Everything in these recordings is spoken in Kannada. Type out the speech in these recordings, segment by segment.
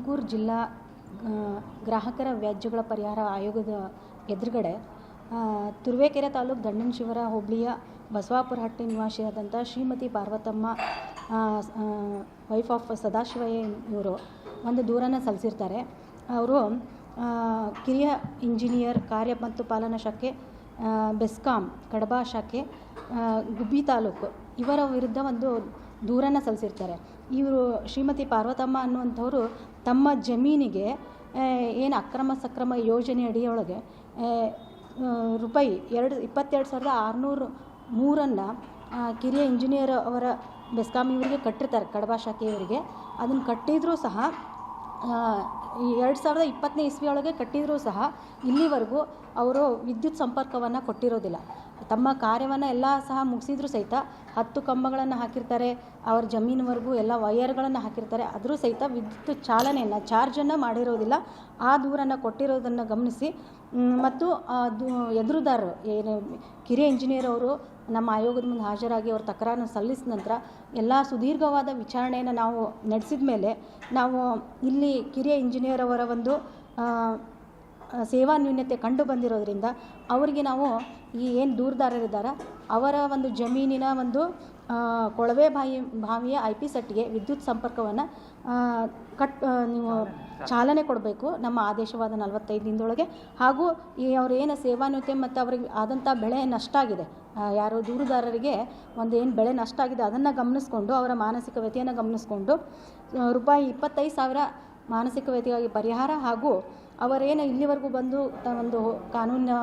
ತುಮಕೂರು ಜಿಲ್ಲಾ ಗ್ರಾಹಕರ ವ್ಯಾಜ್ಯಗಳ ಪರಿಹಾರ ಆಯೋಗದ ಎದುರುಗಡೆ ತುರುವೇಕೆರೆ ತಾಲೂಕು ದಂಡನಶಿವರ ಹೋಬಳಿಯ ಬಸವಾಪುರಹಟ್ಟಿ ನಿವಾಸಿಯಾದಂಥ ಶ್ರೀಮತಿ ಪಾರ್ವತಮ್ಮ ವೈಫ್ ಆಫ್ ಸದಾಶಿವಯ್ಯ ಇವರು ಒಂದು ದೂರನ್ನು ಸಲ್ಲಿಸಿರ್ತಾರೆ. ಅವರು ಕಿರಿಯ ಇಂಜಿನಿಯರ್ ಕಾರ್ಯ ಮತ್ತು ಪಾಲನಾ ಶಾಖೆ, ಬೆಸ್ಕಾಂ ಕಡಬ ಶಾಖೆ, ಗುಬ್ಬಿ ತಾಲೂಕು ಇವರ ವಿರುದ್ಧ ಒಂದು ದೂರನ್ನು ಸಲ್ಲಿಸಿರ್ತಾರೆ. ಇವರು ಶ್ರೀಮತಿ ಪಾರ್ವತಮ್ಮ ಅನ್ನುವಂಥವರು ತಮ್ಮ ಜಮೀನಿಗೆ ಏನು ಅಕ್ರಮ ಸಕ್ರಮ ಯೋಜನೆ ಅಡಿಯೊಳಗೆ ರೂಪಾಯಿ 22,603 ಕಿರಿಯ ಇಂಜಿನಿಯರ್ ಅವರ ಬೆಸ್ಕಾಂ ಇವರಿಗೆ ಕಟ್ಟಿರ್ತಾರೆ, ಕಡಬ ಶಾಖೆಯವರಿಗೆ. ಅದನ್ನು ಕಟ್ಟಿದರೂ ಸಹ 2020ನೇ ಇಸ್ವಿಯೊಳಗೆ ಕಟ್ಟಿದರೂ ಸಹ ಇಲ್ಲಿವರೆಗೂ ಅವರು ವಿದ್ಯುತ್ ಸಂಪರ್ಕವನ್ನು ಕೊಟ್ಟಿರೋದಿಲ್ಲ. ತಮ್ಮ ಕಾರ್ಯವನ್ನು ಎಲ್ಲ ಸಹ ಮುಗಿಸಿದ್ರು ಸಹಿತ 10 ಕಂಬಗಳನ್ನು ಹಾಕಿರ್ತಾರೆ, ಅವ್ರ ಜಮೀನಿವರೆಗೂ ಎಲ್ಲ ವಯರ್ಗಳನ್ನು ಹಾಕಿರ್ತಾರೆ, ಆದರೂ ಸಹಿತ ವಿದ್ಯುತ್ ಚಾಲನೆಯನ್ನು ಚಾರ್ಜನ್ನು ಮಾಡಿರೋದಿಲ್ಲ. ಆ ದೂರನ್ನು ಕೊಟ್ಟಿರೋದನ್ನು ಗಮನಿಸಿ ಮತ್ತು ಎದುರುದಾರರು ಏನು ಕಿರಿಯ ಇಂಜಿನಿಯರ್ ಅವರು ನಮ್ಮ ಆಯೋಗದ ಮುಂದೆ ಹಾಜರಾಗಿ ಅವ್ರ ತಕರಾರನ್ನು ಸಲ್ಲಿಸಿದ ನಂತರ ಎಲ್ಲ ಸುದೀರ್ಘವಾದ ವಿಚಾರಣೆಯನ್ನು ನಾವು ನಡೆಸಿದ ಮೇಲೆ ನಾವು ಇಲ್ಲಿ ಕಿರಿಯ ಇಂಜಿನಿಯರ್ ಅವರ ಒಂದು ಸೇವಾ ನ್ಯೂನ್ಯತೆ ಕಂಡು ಬಂದಿರೋದ್ರಿಂದ ಅವರಿಗೆ ನಾವು ಈ ಏನು ದೂರುದಾರರಿದ್ದಾರೆ ಅವರ ಒಂದು ಜಮೀನಿನ ಒಂದು ಕೊಳವೆ ಬಾವಿಯ IP ಸೆಟ್ಗೆ ವಿದ್ಯುತ್ ಸಂಪರ್ಕವನ್ನು ನೀವು ಚಾಲನೆ ಕೊಡಬೇಕು ನಮ್ಮ ಆದೇಶವಾದ 45 ದಿನದೊಳಗೆ. ಹಾಗೂ ಈ ಅವ್ರ ಏನು ಸೇವಾನ್ಯೂತೆ ಮತ್ತು ಅವ್ರಿಗೆ ಆದಂಥ ಬೆಳೆ ನಷ್ಟ ಆಗಿದೆ, ಯಾರೋ ದೂರುದಾರರಿಗೆ ಒಂದು ಏನು ಬೆಳೆ ನಷ್ಟ ಆಗಿದೆ ಅದನ್ನು ಗಮನಿಸ್ಕೊಂಡು ಅವರ ಮಾನಸಿಕ ವ್ಯಥೆಯನ್ನು ಗಮನಿಸ್ಕೊಂಡು ರೂಪಾಯಿ 25,000 ಮಾನಸಿಕ ವ್ಯಥೆಗಾಗಿ ಪರಿಹಾರ ಹಾಗೂ ಅವರೇನು ಇಲ್ಲಿವರೆಗೂ ಬಂದು ಒಂದು ಕಾನೂನಿನ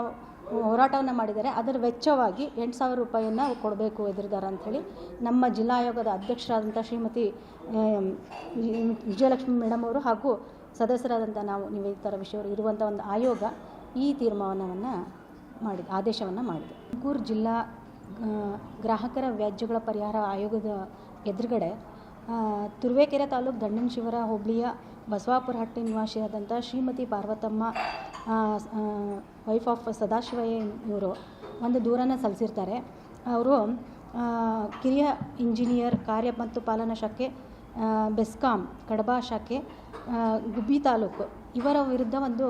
ಹೋರಾಟವನ್ನು ಮಾಡಿದ್ದಾರೆ ಅದರ ವೆಚ್ಚವಾಗಿ 8,000 ರೂಪಾಯಿಯನ್ನು ಕೊಡಬೇಕು ಎದುರುದಾರ ಅಂಥೇಳಿ ನಮ್ಮ ಜಿಲ್ಲಾ ಆಯೋಗದ ಅಧ್ಯಕ್ಷರಾದಂಥ ಶ್ರೀಮತಿ ವಿಜಯಲಕ್ಷ್ಮಿ ಮೇಡಮ್ ಅವರು ಹಾಗೂ ಸದಸ್ಯರಾದಂಥ ನಾವು ನಿವೇದಿತರ ವಿಷಯವರು ಇರುವಂಥ ಒಂದು ಆಯೋಗ ಈ ತೀರ್ಮಾನವನ್ನು ಆದೇಶವನ್ನು ಮಾಡಿದೆ. ತುಮಕೂರು ಜಿಲ್ಲಾ ಗ್ರಾಹಕರ ವ್ಯಾಜ್ಯಗಳ ಪರಿಹಾರ ಆಯೋಗದ ಎದುರುಗಡೆ ತುರುವೇಕೆರೆ ತಾಲೂಕು ದಂಡನಶಿವರ ಹೋಬಳಿಯ ಬಸವಾಪುರಹಟ್ಟಿ ನಿವಾಸಿಯಾದಂಥ ಶ್ರೀಮತಿ ಪಾರ್ವತಮ್ಮ ವೈಫ್ ಆಫ್ ಸದಾಶಿವಯ್ಯ ಇವರು ಒಂದು ದೂರನ್ನು ಸಲ್ಲಿಸಿರ್ತಾರೆ. ಅವರು ಕಿರಿಯ ಇಂಜಿನಿಯರ್ ಕಾರ್ಯ ಮತ್ತು ಪಾಲನಾ ಶಾಖೆ, ಬೆಸ್ಕಾಂ ಕಡಬ ಶಾಖೆ, ಗುಬ್ಬಿ ತಾಲೂಕು ಇವರ ವಿರುದ್ಧ ಒಂದು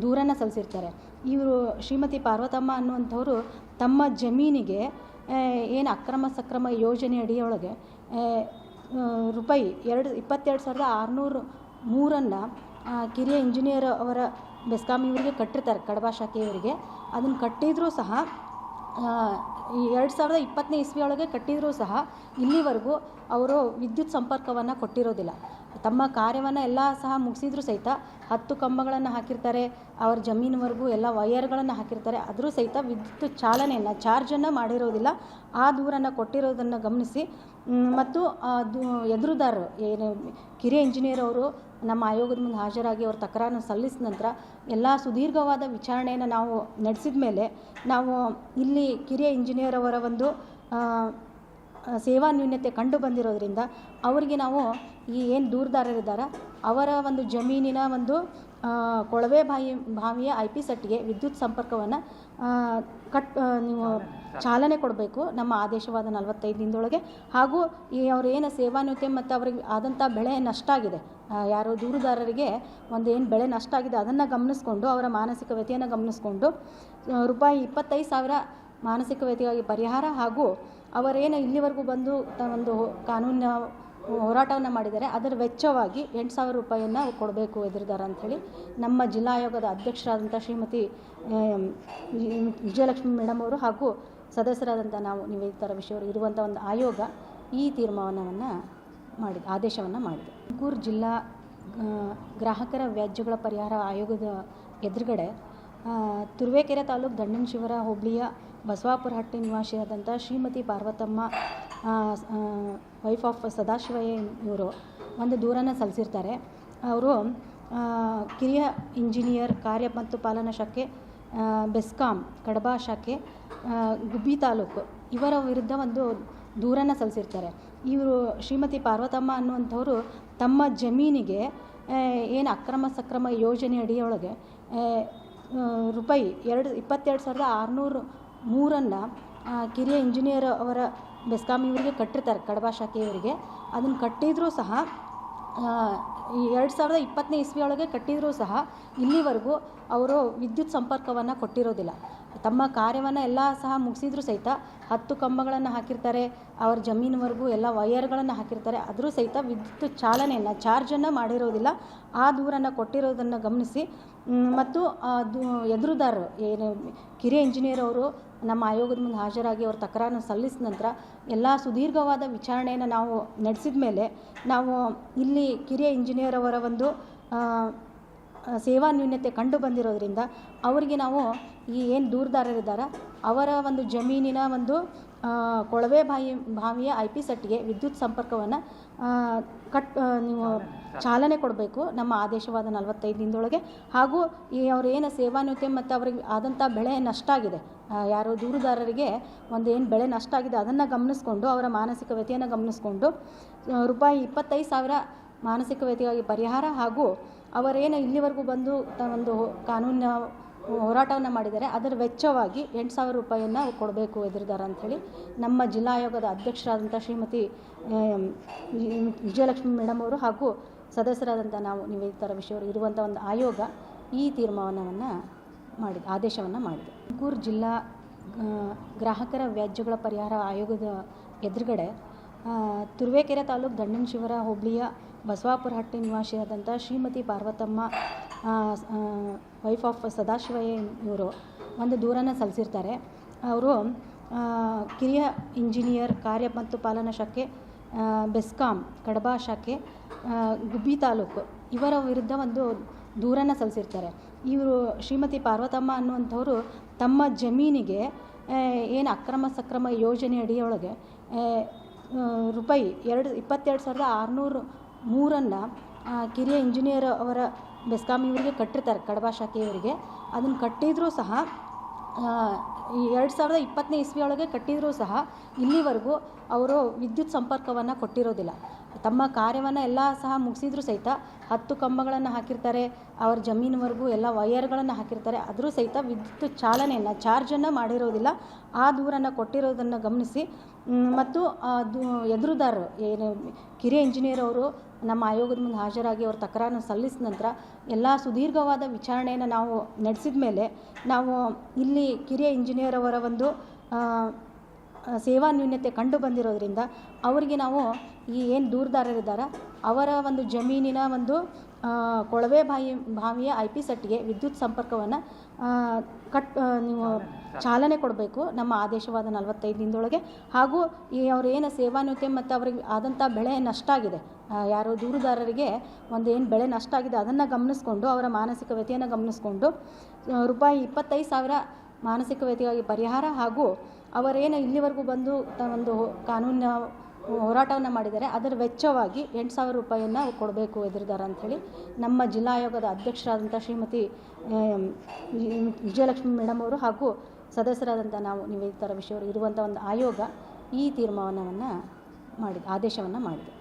ದೂರನ್ನು ಸಲ್ಲಿಸಿರ್ತಾರೆ. ಇವರು ಶ್ರೀಮತಿ ಪಾರ್ವತಮ್ಮ ಅನ್ನುವಂಥವರು ತಮ್ಮ ಜಮೀನಿಗೆ ಏನು ಅಕ್ರಮ ಸಕ್ರಮ ಯೋಜನೆ ಅಡಿಯೊಳಗೆ ರೂಪಾಯಿ 22,603 ಕಿರಿಯ ಇಂಜಿನಿಯರ್ ಅವರ ಬೆಸ್ಕಾಂ ಇವರಿಗೆ ಕಟ್ಟಿರ್ತಾರೆ, ಕಡಬ ಶಾಖೆಯವರಿಗೆ. ಅದನ್ನು ಕಟ್ಟಿದರೂ ಸಹ 2020ನೇ ಇಸ್ವಿಯೊಳಗೆ ಕಟ್ಟಿದರೂ ಸಹ ಇಲ್ಲಿವರೆಗೂ ಅವರು ವಿದ್ಯುತ್ ಸಂಪರ್ಕವನ್ನು ಕೊಟ್ಟಿರೋದಿಲ್ಲ. ತಮ್ಮ ಕಾರ್ಯವನ್ನು ಎಲ್ಲ ಸಹ ಮುಗಿಸಿದ್ರು ಸಹಿತ 10 ಕಂಬಗಳನ್ನು ಹಾಕಿರ್ತಾರೆ, ಅವ್ರ ಜಮೀನಿವರೆಗೂ ಎಲ್ಲ ವಯರ್ಗಳನ್ನು ಹಾಕಿರ್ತಾರೆ, ಆದರೂ ಸಹಿತ ವಿದ್ಯುತ್ ಚಾಲನೆಯನ್ನು ಚಾರ್ಜನ್ನು ಮಾಡಿರೋದಿಲ್ಲ. ಆ ದೂರನ್ನು ಕೊಟ್ಟಿರೋದನ್ನು ಗಮನಿಸಿ ಮತ್ತು ಎದುರುದಾರರು ಏನು ಕಿರಿಯ ಇಂಜಿನಿಯರ್ ಅವರು ನಮ್ಮ ಆಯೋಗದ ಮುಂದೆ ಹಾಜರಾಗಿ ಅವ್ರ ತಕರಾರನ್ನು ಸಲ್ಲಿಸಿದ ನಂತರ ಎಲ್ಲ ಸುದೀರ್ಘವಾದ ವಿಚಾರಣೆಯನ್ನು ನಾವು ನಡೆಸಿದ ಮೇಲೆ ನಾವು ಇಲ್ಲಿ ಕಿರಿಯ ಇಂಜಿನಿಯರ್ ಅವರ ಒಂದು ಸೇವಾ ನ್ಯೂನ್ಯತೆ ಕಂಡು ಬಂದಿರೋದ್ರಿಂದ ಅವರಿಗೆ ನಾವು ಈ ಏನು ದೂರುದಾರರಿದ್ದಾರೆ ಅವರ ಒಂದು ಜಮೀನಿನ ಒಂದು ಕೊಳವೆ ಬಾವಿಯ IP ಸೆಟ್ಗೆ ವಿದ್ಯುತ್ ಸಂಪರ್ಕವನ್ನು ನೀವು ಚಾಲನೆ ಕೊಡಬೇಕು ನಮ್ಮ ಆದೇಶವಾದ 45 ದಿನದೊಳಗೆ. ಹಾಗೂ ಈ ಅವ್ರ ಏನು ಸೇವಾನ್ಯೂತೆ ಮತ್ತು ಅವ್ರಿಗೆ ಆದಂಥ ಬೆಳೆ ನಷ್ಟ ಆಗಿದೆ, ಯಾರೋ ದೂರುದಾರರಿಗೆ ಒಂದು ಏನು ಬೆಳೆ ನಷ್ಟ ಆಗಿದೆ ಅದನ್ನು ಗಮನಿಸ್ಕೊಂಡು ಅವರ ಮಾನಸಿಕ ವ್ಯಥೆಯನ್ನು ಗಮನಿಸ್ಕೊಂಡು ರೂಪಾಯಿ 25,000 ಮಾನಸಿಕ ವ್ಯಥೆಗಾಗಿ ಪರಿಹಾರ ಹಾಗೂ ಅವರೇನು ಇಲ್ಲಿವರೆಗೂ ಬಂದು ಒಂದು ಕಾನೂನಿನ ಹೋರಾಟವನ್ನು ಮಾಡಿದ್ದಾರೆ ಅದರ ವೆಚ್ಚವಾಗಿ 8,000 ರೂಪಾಯಿಯನ್ನು ಕೊಡಬೇಕು ಎದುರುದಾರ ಅಂಥೇಳಿ ನಮ್ಮ ಜಿಲ್ಲಾ ಆಯೋಗದ ಅಧ್ಯಕ್ಷರಾದಂಥ ಶ್ರೀಮತಿ ವಿಜಯಲಕ್ಷ್ಮಿ ಮೇಡಮ್ ಅವರು ಹಾಗೂ ಸದಸ್ಯರಾದಂಥ ನಾವು ನಿವೇದಿತರ ವಿಷಯವರು ಇರುವಂಥ ಒಂದು ಆಯೋಗ ಈ ತೀರ್ಮಾನವನ್ನು ಆದೇಶವನ್ನು ಮಾಡಿದೆ. ತುಮಕೂರು ಜಿಲ್ಲಾ ಗ್ರಾಹಕರ ವ್ಯಾಜ್ಯಗಳ ಪರಿಹಾರ ಆಯೋಗದ ಎದುರುಗಡೆ ತುರುವೇಕೆರೆ ತಾಲೂಕು ದಂಡನಶಿವರ ಹೋಬಳಿಯ ಬಸವಾಪುರಹಟ್ಟಿ ನಿವಾಸಿಯಾದಂಥ ಶ್ರೀಮತಿ ಪಾರ್ವತಮ್ಮ ವೈಫ್ ಆಫ್ ಸದಾಶಿವಯ್ಯ ಇವರು ಒಂದು ದೂರನ್ನು ಸಲ್ಲಿಸಿರ್ತಾರೆ. ಅವರು ಕಿರಿಯ ಇಂಜಿನಿಯರ್ ಕಾರ್ಯ ಮತ್ತು ಪಾಲನಾ ಶಾಖೆ, ಬೆಸ್ಕಾಂ ಕಡಬ ಶಾಖೆ, ಗುಬ್ಬಿ ತಾಲೂಕು ಇವರ ವಿರುದ್ಧ ಒಂದು ದೂರನ್ನು ಸಲ್ಲಿಸಿರ್ತಾರೆ. ಇವರು ಶ್ರೀಮತಿ ಪಾರ್ವತಮ್ಮ ಅನ್ನುವಂಥವರು ತಮ್ಮ ಜಮೀನಿಗೆ ಏನು ಅಕ್ರಮ ಸಕ್ರಮ ಯೋಜನೆ ಅಡಿಯೊಳಗೆ ರೂಪಾಯಿ 22,603 ಕಿರಿಯ ಇಂಜಿನಿಯರ್ ಅವರ ಬೆಸ್ಕಾಂ ಇವರಿಗೆ ಕಟ್ಟಿರ್ತಾರೆ, ಕಡಬ ಶಾಖೆಯವರಿಗೆ. ಅದನ್ನು ಕಟ್ಟಿದರೂ ಸಹ ಈ 2020ನೇ ಇಸ್ವಿಯೊಳಗೆ ಕಟ್ಟಿದರೂ ಸಹ ಇಲ್ಲಿವರೆಗೂ ಅವರು ವಿದ್ಯುತ್ ಸಂಪರ್ಕವನ್ನು ಕೊಟ್ಟಿರೋದಿಲ್ಲ. ತಮ್ಮ ಕಾರ್ಯವನ್ನು ಎಲ್ಲ ಸಹ ಮುಗಿಸಿದ್ರು ಸಹಿತ 10 ಕಂಬಗಳನ್ನು ಹಾಕಿರ್ತಾರೆ, ಅವ್ರ ಜಮೀನಿವರೆಗೂ ಎಲ್ಲ ವಯರ್ಗಳನ್ನು ಹಾಕಿರ್ತಾರೆ, ಆದರೂ ಸಹಿತ ವಿದ್ಯುತ್ ಚಾಲನೆಯನ್ನು ಚಾರ್ಜನ್ನು ಮಾಡಿರೋದಿಲ್ಲ. ಆ ದೂರನ್ನು ಕೊಟ್ಟಿರೋದನ್ನು ಗಮನಿಸಿ ಮತ್ತು ಎದುರುದಾರರು ಏನು ಕಿರಿಯ ಇಂಜಿನಿಯರ್ ಅವರು ನಮ್ಮ ಆಯೋಗದ ಮುಂದೆ ಹಾಜರಾಗಿ ಅವ್ರ ತಕರಾರನ್ನು ಸಲ್ಲಿಸಿದ ನಂತರ ಎಲ್ಲ ಸುದೀರ್ಘವಾದ ವಿಚಾರಣೆಯನ್ನು ನಾವು ನಡೆಸಿದ ಮೇಲೆ ನಾವು ಇಲ್ಲಿ ಕಿರಿಯ ಇಂಜಿನಿಯರ್ ಅವರ ಒಂದು ಸೇವಾ ನ್ಯೂನ್ಯತೆ ಕಂಡು ಬಂದಿರೋದ್ರಿಂದ ಅವರಿಗೆ ನಾವು ಈ ಏನು ದೂರುದಾರರಿದ್ದಾರೆ ಅವರ ಒಂದು ಜಮೀನಿನ ಒಂದು ಕೊಳವೆ ಬಾವಿಯ IP ಸೆಟ್ಗೆ ವಿದ್ಯುತ್ ಸಂಪರ್ಕವನ್ನು ನೀವು ಚಾಲನೆ ಕೊಡಬೇಕು ನಮ್ಮ ಆದೇಶವಾದ 45 ದಿನದೊಳಗೆ. ಹಾಗೂ ಈ ಅವ್ರು ಏನು ಸೇವಾನ್ಯೂನತೆ ಮತ್ತು ಅವ್ರಿಗೆ ಆದಂಥ ಬೆಳೆ ನಷ್ಟ ಆಗಿದೆ, ಯಾರೋ ದೂರುದಾರರಿಗೆ ಏನು ಬೆಳೆ ನಷ್ಟ ಆಗಿದೆ ಅದನ್ನು ಗಮನಿಸ್ಕೊಂಡು ಅವರ ಮಾನಸಿಕ ವ್ಯಥೆಯನ್ನು ಗಮನಿಸ್ಕೊಂಡು ರೂಪಾಯಿ 25,000 ಮಾನಸಿಕ ವ್ಯಥೆಗಾಗಿ ಪರಿಹಾರ ಹಾಗೂ ಅವರೇನು ಇಲ್ಲಿವರೆಗೂ ಬಂದು ಒಂದು ಕಾನೂನಿನ ಹೋರಾಟವನ್ನು ಮಾಡಿದ್ದಾರೆ ಅದರ ವೆಚ್ಚವಾಗಿ 8,000 ರೂಪಾಯಿಯನ್ನು ಕೊಡಬೇಕು ಎದುರುದಾರ ಅಂಥೇಳಿ ನಮ್ಮ ಜಿಲ್ಲಾ ಆಯೋಗದ ಅಧ್ಯಕ್ಷರಾದಂಥ ಶ್ರೀಮತಿ ವಿಜಯಲಕ್ಷ್ಮಿ ಮೇಡಮ್ ಅವರು ಹಾಗೂ ಸದಸ್ಯರಾದಂಥ ನಾವು ನಿವೇದಿತರ ವಿಷಯವರು ಇರುವಂಥ ಒಂದು ಆಯೋಗ ಈ ತೀರ್ಮಾನವನ್ನು ಆದೇಶವನ್ನು ಮಾಡಿದೆ. ತುಮಕೂರು ಜಿಲ್ಲಾ ಗ್ರಾಹಕರ ವ್ಯಾಜ್ಯಗಳ ಪರಿಹಾರ ಆಯೋಗದ ಎದುರುಗಡೆ ತುರುವೇಕೆರೆ ತಾಲೂಕು ದಂಡನಶಿವರ ಹೋಬಳಿಯ ಬಸವಾಪುರಹಟ್ಟಿ ನಿವಾಸಿಯಾದಂಥ ಶ್ರೀಮತಿ ಪಾರ್ವತಮ್ಮ ವೈಫ್ ಆಫ್ ಸದಾಶಿವಯ್ಯ ಇವರು ಒಂದು ದೂರನ್ನು ಸಲ್ಲಿಸಿರ್ತಾರೆ. ಅವರು ಕಿರಿಯ ಇಂಜಿನಿಯರ್ ಕಾರ್ಯ ಮತ್ತು ಪಾಲನಾ ಶಾಖೆ ಬೆಸ್ಕಾಂ ಕಡಬ ಶಾಖೆ ಗುಬ್ಬಿ ತಾಲೂಕು ಇವರ ವಿರುದ್ಧ ಒಂದು ದೂರನ್ನು ಸಲ್ಲಿಸಿರ್ತಾರೆ. ಇವರು ಶ್ರೀಮತಿ ಪಾರ್ವತಮ್ಮ ಅನ್ನುವಂಥವರು ತಮ್ಮ ಜಮೀನಿಗೆ ಏನು ಅಕ್ರಮ ಸಕ್ರಮ ಯೋಜನೆ ಅಡಿಯೊಳಗೆ ರೂಪಾಯಿ 22,603 ಕಿರಿಯ ಇಂಜಿನಿಯರ್ ಅವರ ಬೆಸ್ಕಾಂ ಇವರಿಗೆ ಕಟ್ಟಿರ್ತಾರೆ, ಕಡಬ ಶಾಖೆಯವರಿಗೆ. ಅದನ್ನು ಕಟ್ಟಿದರೂ ಸಹ ಈ 2020ನೇ ಇಸ್ವಿಯೊಳಗೆ ಕಟ್ಟಿದರೂ ಸಹ ಇಲ್ಲಿವರೆಗೂ ಅವರು ವಿದ್ಯುತ್ ಸಂಪರ್ಕವನ್ನು ಕೊಟ್ಟಿರೋದಿಲ್ಲ. ತಮ್ಮ ಕಾರ್ಯವನ್ನು ಎಲ್ಲ ಸಹ ಮುಗಿಸಿದ್ರು ಸಹಿತ 10 ಕಂಬಗಳನ್ನು ಹಾಕಿರ್ತಾರೆ, ಅವ್ರ ಜಮೀನಿವರೆಗೂ ಎಲ್ಲ ವಯರ್ಗಳನ್ನು ಹಾಕಿರ್ತಾರೆ, ಆದರೂ ಸಹಿತ ವಿದ್ಯುತ್ ಚಾಲನೆಯನ್ನು ಚಾರ್ಜನ್ನು ಮಾಡಿರೋದಿಲ್ಲ. ಆ ದೂರನ್ನು ಕೊಟ್ಟಿರೋದನ್ನು ಗಮನಿಸಿ ಮತ್ತು ಎದುರುದಾರರು ಏನು ಕಿರಿಯ ಇಂಜಿನಿಯರ್ ಅವರು ನಮ್ಮ ಆಯೋಗದ ಮುಂದೆ ಹಾಜರಾಗಿ ಅವ್ರ ತಕರಾರನ್ನು ಸಲ್ಲಿಸಿದ ನಂತರ ಎಲ್ಲ ಸುದೀರ್ಘವಾದ ವಿಚಾರಣೆಯನ್ನು ನಾವು ನಡೆಸಿದ ಮೇಲೆ ನಾವು ಇಲ್ಲಿ ಕಿರಿಯ ಇಂಜಿನಿಯರ್ ಅವರ ಒಂದು ಸೇವಾ ನ್ಯೂನ್ಯತೆ ಕಂಡು ಬಂದಿರೋದ್ರಿಂದ ಅವರಿಗೆ ನಾವು ಈ ಏನು ದೂರುದಾರರಿದ್ದಾರೆ ಅವರ ಒಂದು ಜಮೀನಿನ ಒಂದು ಕೊಳವೆ ಬಾವಿಯ IP ಸೆಟ್ಗೆ ವಿದ್ಯುತ್ ಸಂಪರ್ಕವನ್ನು ನೀವು ಚಾಲನೆ ಕೊಡಬೇಕು ನಮ್ಮ ಆದೇಶವಾದ 45 ದಿನದೊಳಗೆ. ಹಾಗೂ ಈ ಅವ್ರು ಏನು ಸೇವಾನ್ಯೂನತೆ ಮತ್ತು ಅವ್ರಿಗೆ ಆದಂಥ ಬೆಳೆ ನಷ್ಟ ಆಗಿದೆ, ಯಾರೋ ದೂರುದಾರರಿಗೆ ಏನು ಬೆಳೆ ನಷ್ಟ ಆಗಿದೆ ಅದನ್ನು ಗಮನಿಸ್ಕೊಂಡು ಅವರ ಮಾನಸಿಕ ವ್ಯಥೆಯನ್ನು ಗಮನಿಸ್ಕೊಂಡು ರೂಪಾಯಿ 25,000 ಮಾನಸಿಕ ವ್ಯಥೆಗಾಗಿ ಪರಿಹಾರ ಹಾಗೂ ಅವರೇನು ಇಲ್ಲಿವರೆಗೂ ಬಂದು ಒಂದು ಕಾನೂನಿನ ಹೋರಾಟವನ್ನು ಮಾಡಿದ್ದಾರೆ ಅದರ ವೆಚ್ಚವಾಗಿ 8,000 ರೂಪಾಯಿಯನ್ನು ಕೊಡಬೇಕು ಎದುರುದಾರ ಅಂಥೇಳಿ ನಮ್ಮ ಜಿಲ್ಲಾ ಆಯೋಗದ ಅಧ್ಯಕ್ಷರಾದಂಥ ಶ್ರೀಮತಿ ವಿಜಯಲಕ್ಷ್ಮಿ ಮೇಡಮ್ ಅವರು ಹಾಗೂ ಸದಸ್ಯರಾದಂಥ ನಾವು ನಿವೇದಿತರ ವಿಷಯವರು ಇರುವಂಥ ಒಂದು ಆಯೋಗ ಈ ತೀರ್ಮಾನವನ್ನು ಆದೇಶವನ್ನು ಮಾಡಿದೆ.